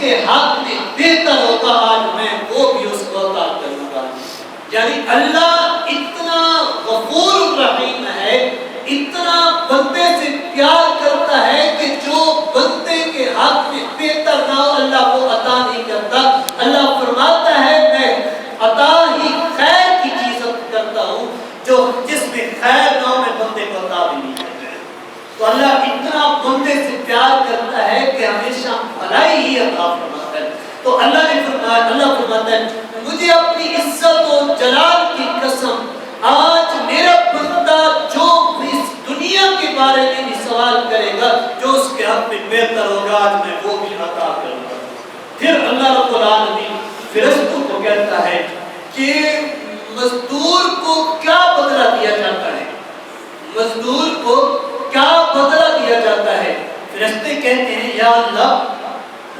کے حق میں بہتر ہوگا آج میں وہ بھی اس کو عطا کروں گا۔ یعنی اللہ اتنا غفور رحیم ہے، اتنا بندے سے پیار کرتا ہے کہ جو بندے کے حق میں بہتر نہ ہو اللہ وہ عطا نہیں کرتا۔ اللہ فرماتا ہے میں عطا ہی خیر کی چیز کرتا ہوں، جو جس میں خیر نہ ہو میں بندے کو عطا بھی نہیں کرتا۔ تو اللہ اتنا بندے سے پیار کرتا ہے کہ ہمیشہ بھلائی ہی عطا فرماتا ہے۔ تو اللہ نے فرمایا، اللہ فرماتا ہے مجھے اپنی عزت و جلال کی قسم آج میرا بندہ جو اس دنیا کے بارے میں بھی سوال کرے گا جو اس کے حق میں بہتر ہوگا آج میں وہ بھی عطا کروں گا۔ پھر اللہ رب العالمین فرشتوں کو کہتا ہے کہ مزدور کو کیا بدلہ دیا جاتا ہے، مزدور کو کیا بدلہ دیا جاتا ہے؟ فرشتے کہتے ہیں یا اللہ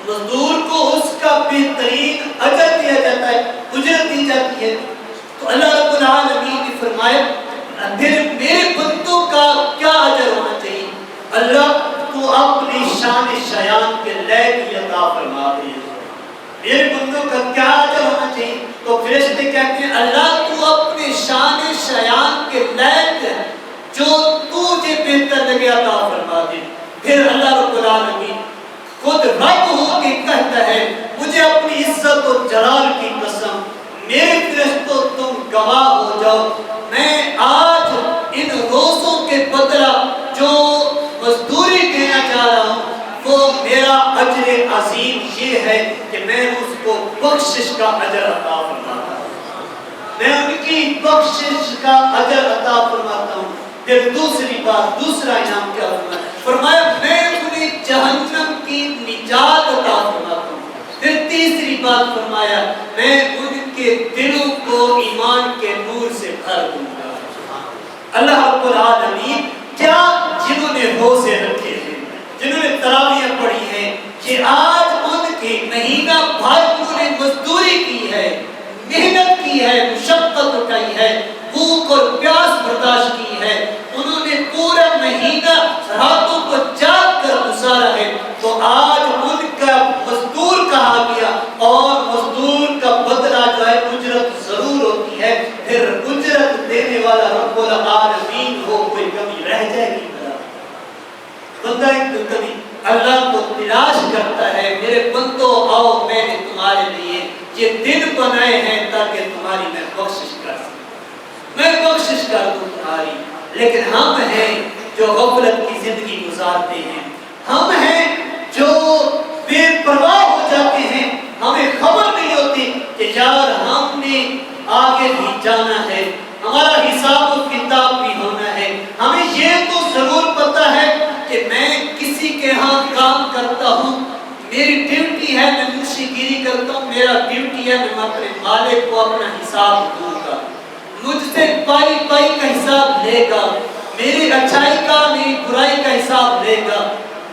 مزدور کو اس کا بہترین اجر دیا جاتا ہے، اجرت دی جاتی ہے۔ تو اللہ رب العالمین نے فرمایا پھر میرے بندوں کا کیا اجر ہونا چاہیے؟ اللہ تو اپنی شان شیان کے لائق کی عطا فرما دے، میرے بندوں کا کیا اجر ہونا چاہیے؟ تو فرشتے کہتے ہیں اللہ تو اپنے شان شیان کے لائق جو تجھے بہتر لگے عطا فرما دے۔ پھر اللہ رب العالمین خود رب ہو کے کہتا ہے مجھے اپنی عزت و جلال کی قسم میرے فرشتوں تم گواہ ہو جاؤ، میں آج ان روزوں کے بدلہ جو مزدوری دینا چاہ رہا ہوں وہ میرا اجر عظیم یہ ہے کہ میں اس کو بخشش کا اجر عطا فرماتا ہوں، میں ان کی بخشش کا اجر عطا فرماتا ہوں۔ پھر دوسری بات، دوسرا انعام کیا فرمایا میں انہیں جہنم کی نجات عطا فرماتا ہوں۔ پھر تیسری بات فرمایا میں ان کے دلوں کو ایمان کے نور سے بھر دوں گا۔ اللہ رب العالمین کیا جنہوں نے روزے رکھے ہیں، جنہوں نے تراویح پڑھی ہیں، کہ آج ان کے مہینہ بھر انہوں نے مزدوری کی ہے، محنت کی ہے، مشقت اٹھائی ہے، بھوک اور پیاس برداشت کی ہے، انہوں نے پورا مہینہ راتوں کو جاگ کر گزارا ہے، تو آج ان کا مزدور کہا گیا اور مزدور کا بدلہ جو ہے اجرت ضرور ہوتی ہے۔ پھر اجرت دینے والا رب العالمین ہو، کوئی کمی رہ جائے گی؟ بندہ کبھی اللہ کو تلاش کرتا ہے میرے بندوں آؤ میں نے تمہارے لیے یہ دن بنائے ہیں تاکہ تمہاری میں بخشش کر سکوں، میں بخشش کر دوں تمہاری۔ لیکن ہم ہیں جو غفلت کی زندگی گزارتے ہیں، ہم ہیں جو بے پرواہ ہو جاتے ہیں، ہمیں خبر نہیں ہوتی کہ یار ہم نے آگے بھی جانا ہے، ہمارا حساب و کتاب بھی ہونا ہے۔ ہمیں یہ تو ضرور پتا ہے کہ میں کسی کے ہاں کام کرتا ہوں، میری ڈیوٹی ہے میں منشی گیری کرتا ہوں، میرا ڈیوٹی ہے میں اپنے مالک کو اپنا حساب دوں گا، مجھ سے پائی پائی کا حساب لے گا، میری اچھائی کا میری برائی کا حساب لے گا۔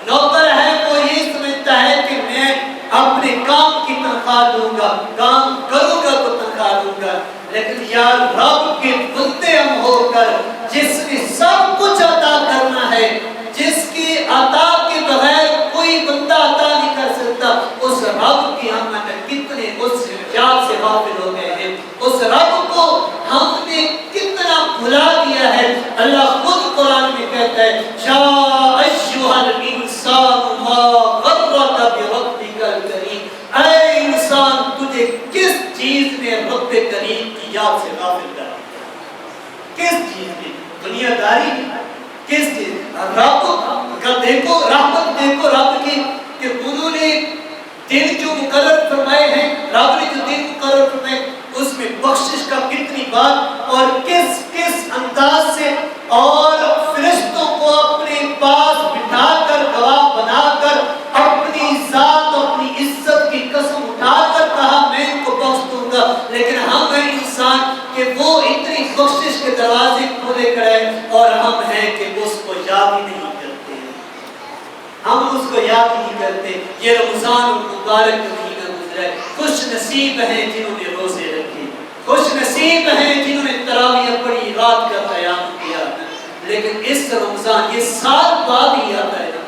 نوکر ہے وہ یہ سمجھتا ہے کہ میں اپنے کام کی تنخواہ دوں گا، کام کروں گا تو تنخواہ دوں گا، لیکن یار رب کے بندے ہم ہو کر جس نے سب کچھ عطا کرنا ہے، جس کی عطا کے بغیر کوئی بندہ عطا نہیں کر سکتا، اس رب کی ہم کتنے اس یاد سے غافل ہو گئے ہیں، اس رب کو ہم نے کتنا بھلا دیا ہے۔ اللہ خود قرآن میں کہتا ہے یا ایھا الانسان ما غرک بربک الکریم، اے انسان تجھے کس چیز نے رب کریم کی یاد سے غافل کر دیا؟ کس چیز نے؟ دنیا داری کس چیز؟ رب کا دیکھو، رحمت دیکھو رب کی کہ انہوں نے دن جو مقرر فرمائے ہیں، رب نے جو دن مقرر فرمائے اس میں بخشش کا کتنی بات اور کس کس انداز سے، اور فرشتوں کو اپنے پاس بٹھا کر گواہ بنا کر اپنی ذات اپنی عزت کی قسم اٹھا کر کہا میں ان کو بخش دوں گا۔ لیکن ہم ہیں انسان کہ وہ اتنی بخشش کے دروازے کھولے کرے اور ہم ہیں کہ اس کو یاد ہی نہیں کرتے، ہم اس کو یاد نہیں کرتے۔ یہ رمضان مبارک مہینہ گزرا، خوش نصیب ہیں جنہوں نے روزے رکھے، خوش نصیب ہیں جنہوں نے تراویح پڑھی، رات کا قیام کیا۔ لیکن اس رمضان یہ سال بعد ہی آتا ہے نا،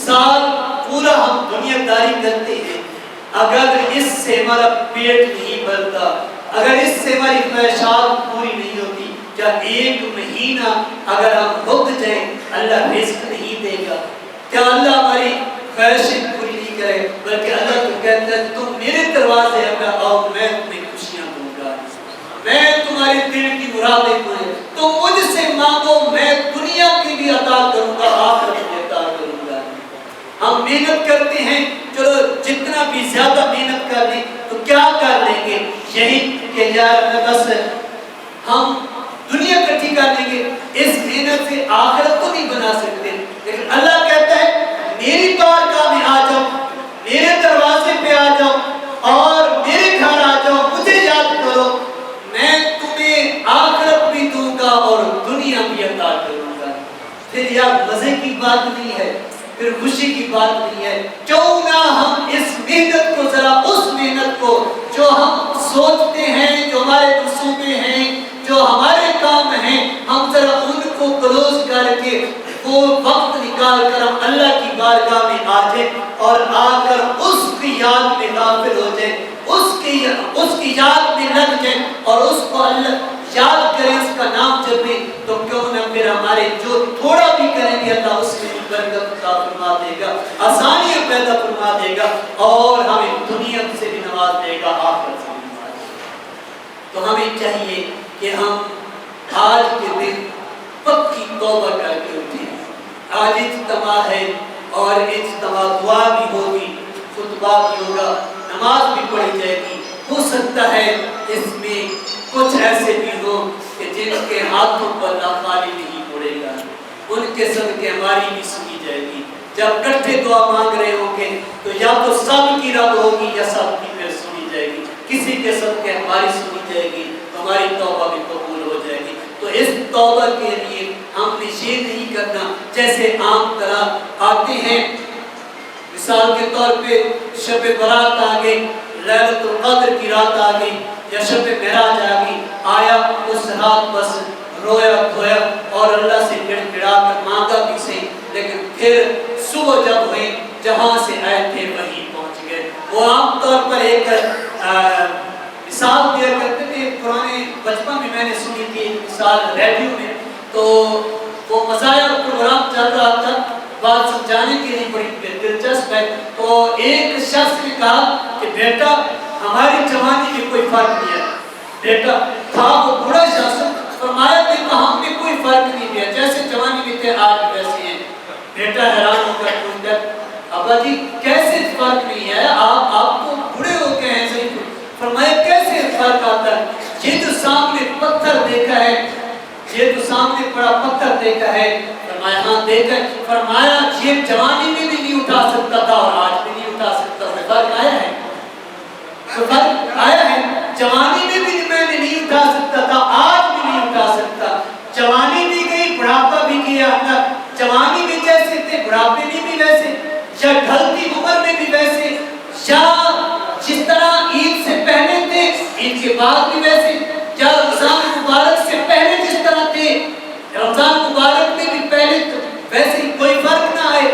سال پورا ہم دنیا داری کرتے ہیں، اگر اس سے ہمارا پیٹ نہیں بھرتا، اگر اس سے ہماری خواہشات پوری نہیں ہوتی، کیا ایک مہینہ اگر ہم رک جائیں اللہ رزق نہیں دے گا؟ کیا اللہ ہماری خواہشیں پوری نہیں کرے؟ بلکہ اللہ تو کہتا ہے تم میرے دروازے پہ آؤ، میں تمہیں خوشیاں دوں گا، میں تمہارے دل کی مرادیں پورے، تم مجھ سے مانگو میں دنیا کی بھی عطا کروں گا، آخرت بھی عطا کروں گا۔ ہم محنت کرتے ہیں، چلو جتنا بھی زیادہ محنت کر لیں تو کیا کر لیں گے؟ یہی کہ یار بس ہم دنیا اکٹھی کر لیں گے، اس محنت سے آخرت کو نہیں بنا سکتے۔ لیکن اللہ کہتا ہے میری بارگاہ میں آ جاؤ، میرے دروازے پہ آ جاؤ اور میرے گھر آ جاؤ، مجھے یاد کرو، میں تمہیں آخرت بھی دوں گا اور دنیا بھی عطا کروں گا۔ پھر یار مزے کی بات نہیں ہے، پھر خوشی کی بات نہیں ہے؟ کیوں نہ ہم اس محنت کو ذرا اس محنت کو جو ہم سوچتے ہیں، جو ہمارے منصوبے ہیں، جو ہمارے کام ہیں، ہم ذرا ان کو کلوز کر کے وہ وقت نکال کر ہم اللہ کی بارگاہ میں آ جائیں اور آ کر اس کی یاد میں غافل ہو جائیں، اس کی یاد میں لگ جائیں اور اس کو اللہ یاد کریں، اس کا نام جپیں، تو کیوں نہ پھر ہمارے جو تھوڑا بھی کریں گے اللہ اس میں برکت عطا فرما دے گا، آسانیاں پیدا فرما دے گا اور ہمیں دنیا سے بھی نواز دے گا، آخرت سے بھی نواز دے گا۔ تو ہمیں چاہیے کہ ہم آج کے دن پکی توبہ کر کے اٹھیں۔ آج اجتماع ہے اور اجتماع دعا بھی ہوگی، خطبہ بھی ہوگا، نماز بھی پڑھی جائے گی۔ ہو سکتا ہے اس میں کچھ ایسے بھی ہو کہ جن کے ہاتھوں پر ناخوالی نہیں پڑے گا، ان کے صدقے ہماری بھی سنی جائے گی۔ جب کٹھے دعا مانگ رہے ہوں گے تو یا تو سب کی رد ہوگی یا سب کی پھر سنی جائے گی، کسی کے صدقے ہماری سنی جائے گی تو ہماری توبہ بھی قبول ہو جائے گی۔ تو اس توبہ کے لیے ہم نے یہ نہیں کرنا جیسے عام طرح آتے ہیں، مثال کے طور پہ شب برات آ گئی، لیلۃ القدر کی رات آ گئی یا شب معراج آ گئی، آیا اس رات بس رویا دھویا اور اللہ سے گڑ گڑا کر مانگا بھی صحیح، لیکن پھر صبح جب ہوئی جہاں سے آئے تھے وہیں پہنچ گئے۔ وہ عام طور پر ایک مثال دیا کرتے تھے، پرانے بچپن میں میں نے سنی تھی ایک مثال ریڈیو میں، تو وہ مزایا پروگرام چل رہا تھا، بات سمجھانے کے لیے بڑی دلچسپ ہے۔ تو ایک شخص نے کہا کہ بیٹا ہماری جوانی میں کوئی فرق نہیں ہے، بیٹا تھا وہ بڑا شخص، فرمایا کہ ہم میں کوئی فرق نہیں ہے، جیسے جوانی میں تھے آج ویسے ہیں۔ بیٹا حیران ہو کر پوچھتا ابا جی کیسے فرق نہیں ہے، آپ تو بوڑھے ہو گئے ہیں صحیح؟ فرمایا کیسے فرق آتا ہے؟ یہ جو سامنے پتھر دیکھا ہے، یہ تو سامنے بڑا پتھر دیکھا ہے، فرمایا ہاں دیکھا ہے، فرمایا یہ جوانی میں بھی نہیں اٹھا سکتا تھا اور آج بھی نہیں اٹھا سکتا تھا، فرق آیا ہے؟ تو فرق آیا ہے، جوانی میں بھی میں نے نہیں اٹھا سکتا تھا، آج بھی نہیں اٹھا سکتا، جوانی بھی گئی بڑھاپا بھی گیا، جوانی میں جیسے تھے بڑھاپے میں بھی ویسے، یا ڈھلتی عمر میں بھی ویسے، یا جس طرح عید سے پہلے تھے عید کے بعد بھی ویسے، یا رمضان مبارک سے پہلے جس طرح تھے رمضان مبارک میں بھی پہلے ویسے کوئی فرق نہ آئے۔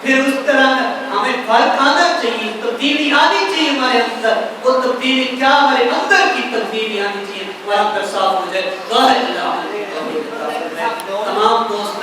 پھر اس طرح ہمیں فرق آنا چاہیے، تبدیلی آنی چاہیے ہمارے اندر، وہ تبدیلی کیا؟ ہمارے اندر کی تبدیلی آنی چاہیے، ہمارا اندر صاف